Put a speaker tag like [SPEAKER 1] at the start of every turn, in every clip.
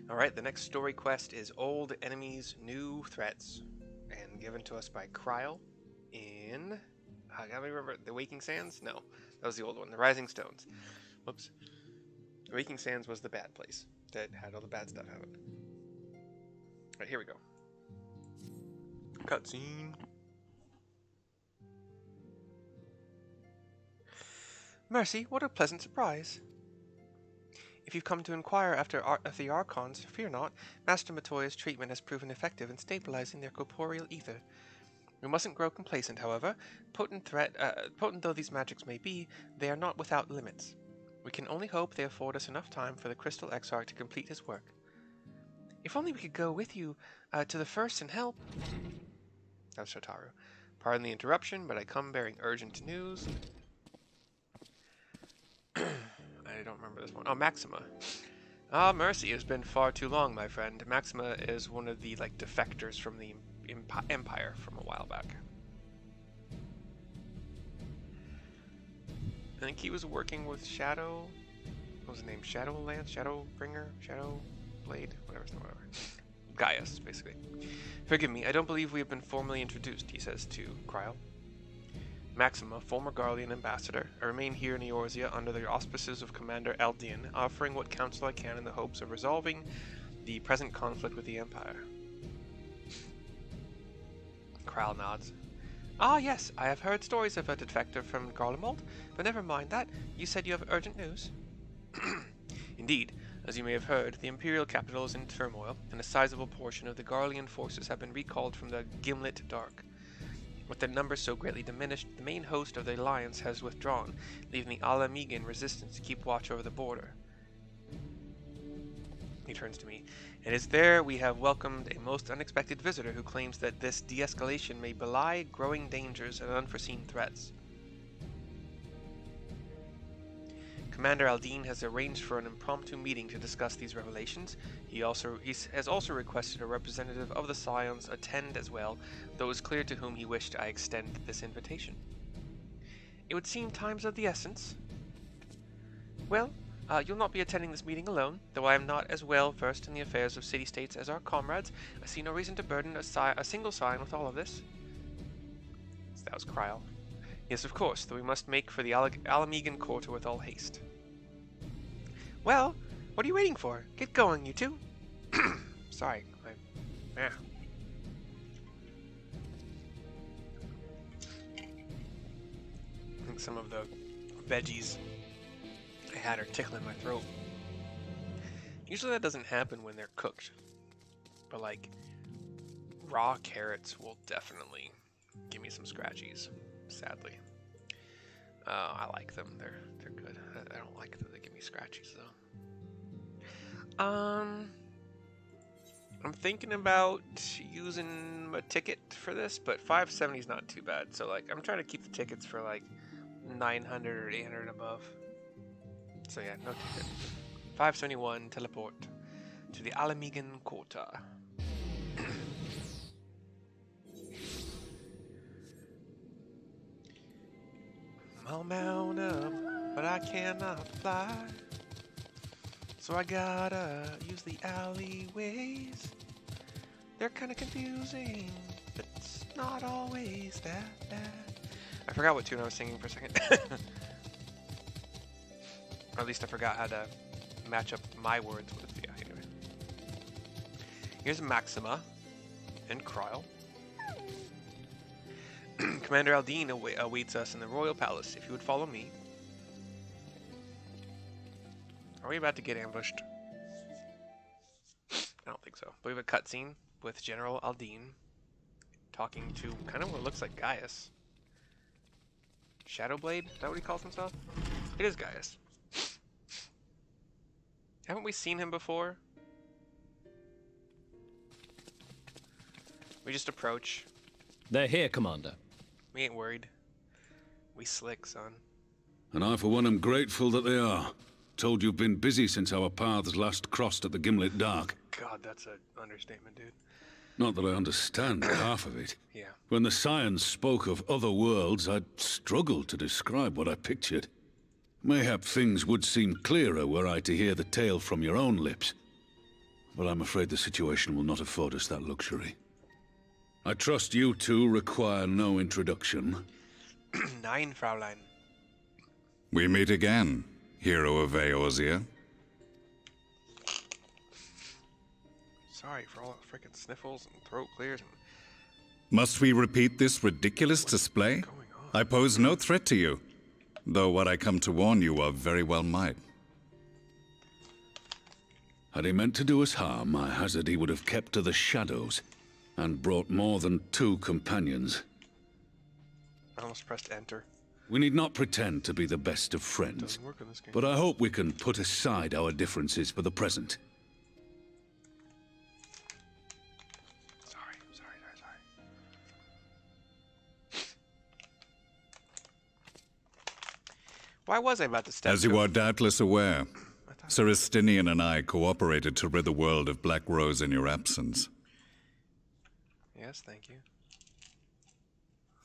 [SPEAKER 1] Alright, the next story quest is Old Enemies, New Threats, and given to us by Kryl in... I gotta remember, the Waking Sands? No, that was the old one, the Rising Stones. Whoops. The Waking Sands was the bad place that had all the bad stuff happen. Alright, here we go. Cutscene. Mercy, what a pleasant surprise. If you've come to inquire after the Archons, fear not. Master Matoya's treatment has proven effective in stabilizing their corporeal ether. We mustn't grow complacent, however. Potent though these magics may be, they are not without limits. We can only hope they afford us enough time for the Crystal Exarch to complete his work. If only we could go with you to the first and help. That was Shotaru. Pardon the interruption, but I come bearing urgent news. I don't remember this one. Oh, Maxima. Ah, mercy, it's been far too long, my friend. Maxima is one of the, defectors from the Empire from a while back. I think he was working with Shadow... What was his name? Shadowlance? Shadowbringer? Shadowblade? Whatever. Gaius, basically. Forgive me, I don't believe we have been formally introduced, he says to Kryl. Maxima, former Garlean ambassador. I remain here in Eorzea under the auspices of Commander Aldin, offering what counsel I can in the hopes of resolving the present conflict with the Empire. Kryl nods. Ah, yes, I have heard stories of a defector from Garlemald, but never mind that. You said you have urgent news. Indeed, as you may have heard, the Imperial capital is in turmoil, and a sizable portion of the Garlean forces have been recalled from the Gimlet Dark. With their numbers so greatly diminished, the main host of the Alliance has withdrawn, leaving the Alamegan resistance to keep watch over the border. He turns to me. It is there we have welcomed a most unexpected visitor who claims that this de-escalation may belie growing dangers and unforeseen threats. Commander Aldin has arranged for an impromptu meeting to discuss these revelations. He has also requested a representative of the Scions attend as well, though it is clear to whom he wished I extend this invitation. It would seem time's of the essence. Well, you'll not be attending this meeting alone, though I am not as well versed in the affairs of city-states as our comrades. I see no reason to burden a single Scion with all of this. So that was Kryl. Yes, of course, though we must make for the Alamegan quarter with all haste. Well, what are you waiting for? Get going, you two. Sorry. I think some of the veggies I had are tickling my throat. Usually that doesn't happen when they're cooked. But raw carrots will definitely give me some scratchies, sadly. I like them. They're good. I don't like that they give me scratchies though. I'm thinking about using a ticket for this, but 570 is not too bad. So I'm trying to keep the tickets for 900 or 800 above. So yeah, no ticket. 571 teleport to the Alamegan quarter. I'll mount up, but I cannot fly. So I gotta use the alleyways. They're kinda confusing, but it's not always that bad. I forgot what tune I was singing for a second. Or at least I forgot how to match up my words with the anyway. Here's Maxima and Kryl. Commander Aldin awaits us in the Royal Palace. If you would follow me. Are we about to get ambushed? I don't think so. But we have a cutscene with General Aldin talking to kind of what looks like Gaius. Shadowblade? Is that what he calls himself? It is Gaius. Haven't we seen him before? We just approach.
[SPEAKER 2] They're here, Commander.
[SPEAKER 1] We ain't worried. We slick, son.
[SPEAKER 3] And I, for one, am grateful that they are. Told you've been busy since our paths last crossed at the Gimlet Dark.
[SPEAKER 1] God, that's an understatement, dude.
[SPEAKER 3] Not that I understand half of it.
[SPEAKER 1] Yeah.
[SPEAKER 3] When the Scions spoke of other worlds, I'd struggled to describe what I pictured. Mayhap things would seem clearer were I to hear the tale from your own lips. Well, I'm afraid the situation will not afford us that luxury. I trust you two require no introduction.
[SPEAKER 1] 9, Fraulein.
[SPEAKER 4] We meet again, hero of Eorzea.
[SPEAKER 1] Sorry for all the frickin' sniffles and throat clears and
[SPEAKER 4] Must we repeat this ridiculous display?
[SPEAKER 1] going on.
[SPEAKER 4] I pose no threat to you, though what I come to warn you of very well might.
[SPEAKER 3] Had he meant to do us harm, I hazard he would have kept to the shadows and brought more than 2 companions.
[SPEAKER 1] I almost pressed enter.
[SPEAKER 3] We need not pretend to be the best of friends,
[SPEAKER 1] Doesn't work on this game.
[SPEAKER 3] but I hope we can put aside our differences for the present.
[SPEAKER 1] Sorry. Why was I about to step
[SPEAKER 4] As you
[SPEAKER 1] to-
[SPEAKER 4] are doubtless aware, Sir Estinien and I cooperated to rid the world of Black Rose in your absence.
[SPEAKER 1] Yes, thank you.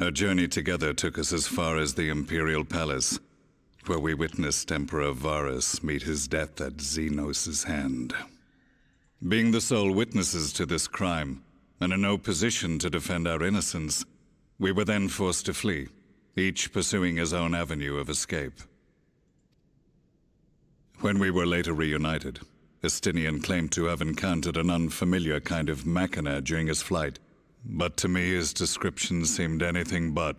[SPEAKER 4] Our journey together took us as far as the Imperial Palace, where we witnessed Emperor Varus meet his death at Xenos' hand. Being the sole witnesses to this crime, and in no position to defend our innocence, we were then forced to flee, each pursuing his own avenue of escape. When we were later reunited, Estinien claimed to have encountered an unfamiliar kind of machina during his flight, but to me his description seemed anything but,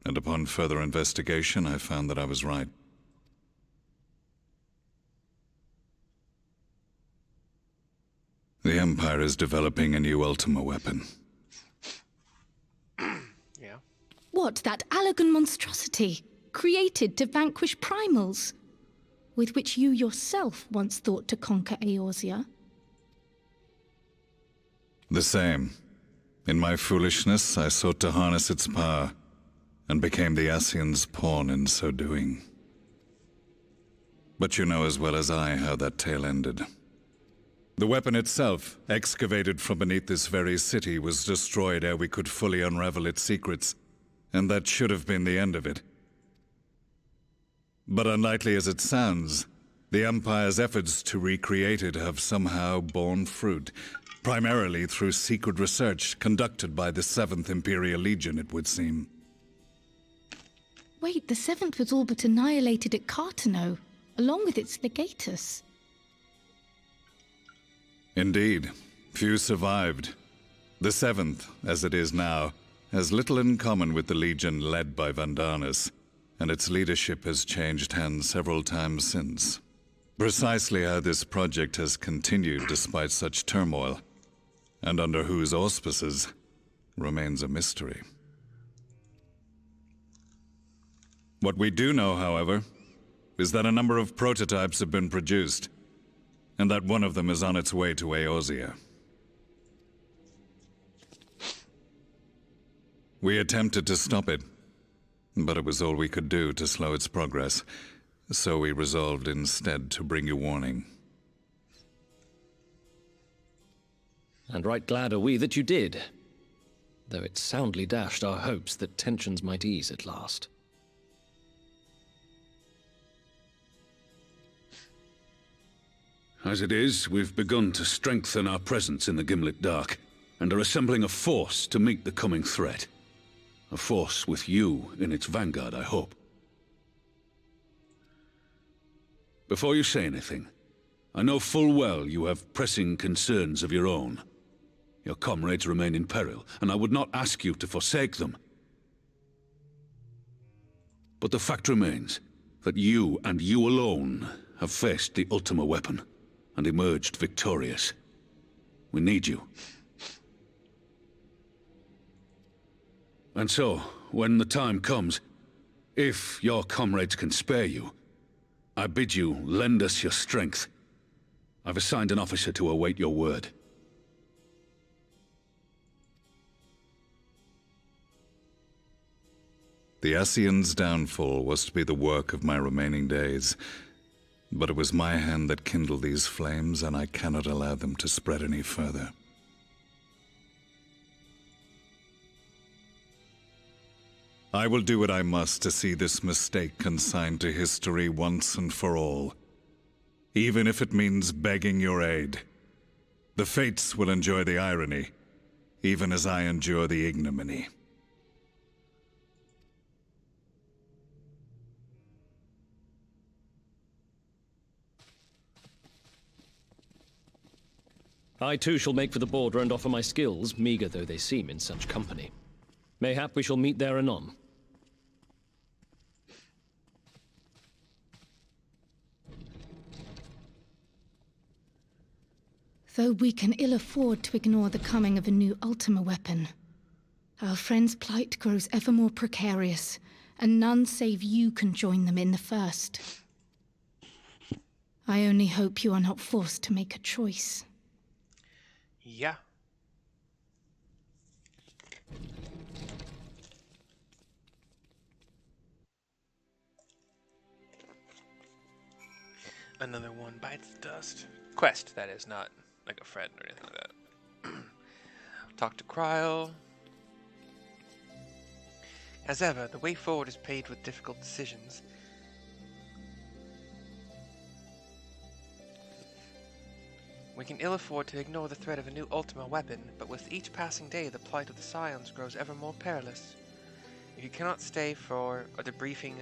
[SPEAKER 4] and upon further investigation I found that I was right. The Empire is developing a new Ultima Weapon.
[SPEAKER 1] Yeah.
[SPEAKER 5] What, that Allagan monstrosity, created to vanquish primals, with which you yourself once thought to conquer Eorzea?
[SPEAKER 4] The same. In my foolishness, I sought to harness its power, and became the Ascian's pawn in so doing. But you know as well as I how that tale ended. The weapon itself, excavated from beneath this very city, was destroyed ere we could fully unravel its secrets, and that should have been the end of it. But unlikely as it sounds, the Empire's efforts to recreate it have somehow borne fruit, primarily through secret research conducted by the 7th Imperial Legion, it would seem.
[SPEAKER 5] Wait, the 7th was all but annihilated at Cartano, along with its legatus.
[SPEAKER 4] Indeed, few survived. The 7th, as it is now, has little in common with the Legion led by Vandanus, and its leadership has changed hands several times since. Precisely how this project has continued despite such turmoil, and under whose auspices, remains a mystery. What we do know, however, is that a number of prototypes have been produced, and that one of them is on its way to Eorzea. We attempted to stop it, but it was all we could do to slow its progress, so we resolved instead to bring you warning.
[SPEAKER 2] And right glad are we that you did, though it soundly dashed our hopes that tensions might ease at last.
[SPEAKER 3] As it is, we've begun to strengthen our presence in the Gimlet Dark, and are assembling a force to meet the coming threat. A force with you in its vanguard, I hope. Before you say anything, I know full well you have pressing concerns of your own. Your comrades remain in peril, and I would not ask you to forsake them. But the fact remains that you, and you alone, have faced the Ultima Weapon, and emerged victorious. We need you. And so, when the time comes, if your comrades can spare you, I bid you lend us your strength. I've assigned an officer to await your word.
[SPEAKER 4] The Ascian's downfall was to be the work of my remaining days, but it was my hand that kindled these flames, and I cannot allow them to spread any further. I will do what I must to see this mistake consigned to history once and for all, even if it means begging your aid. The fates will enjoy the irony, even as I endure the ignominy.
[SPEAKER 2] I too shall make for the border and offer my skills, meager though they seem in such company. Mayhap we shall meet there anon.
[SPEAKER 5] Though we can ill afford to ignore the coming of a new Ultima Weapon, our friend's plight grows ever more precarious, and none save you can join them in the first. I only hope you are not forced to make a choice.
[SPEAKER 1] Yeah. Another one bites the dust. Quest, that is, not like a friend or anything like that. Talk to Kryl. As ever, the way forward is paved with difficult decisions. We can ill afford to ignore the threat of a new Ultima Weapon, but with each passing day the plight of the Scions grows ever more perilous. If you cannot stay for a debriefing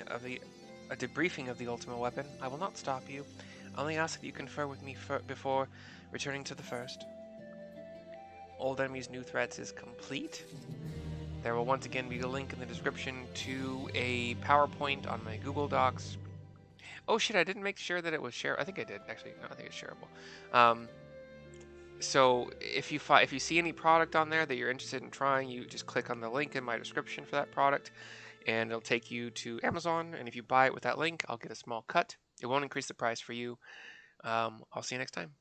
[SPEAKER 1] of the Ultima Weapon, I will not stop you. I only ask that you confer with me before returning to the first. Old Enemies, New Threats is complete. There will once again be a link in the description to a PowerPoint on my Google Docs. Oh shit, I didn't make sure that it was shareable. I think I did, actually. No, I think it's shareable. So if you see any product on there that you're interested in trying, you just click on the link in my description for that product, and it'll take you to Amazon. And if you buy it with that link, I'll get a small cut. It won't increase the price for you. I'll see you next time.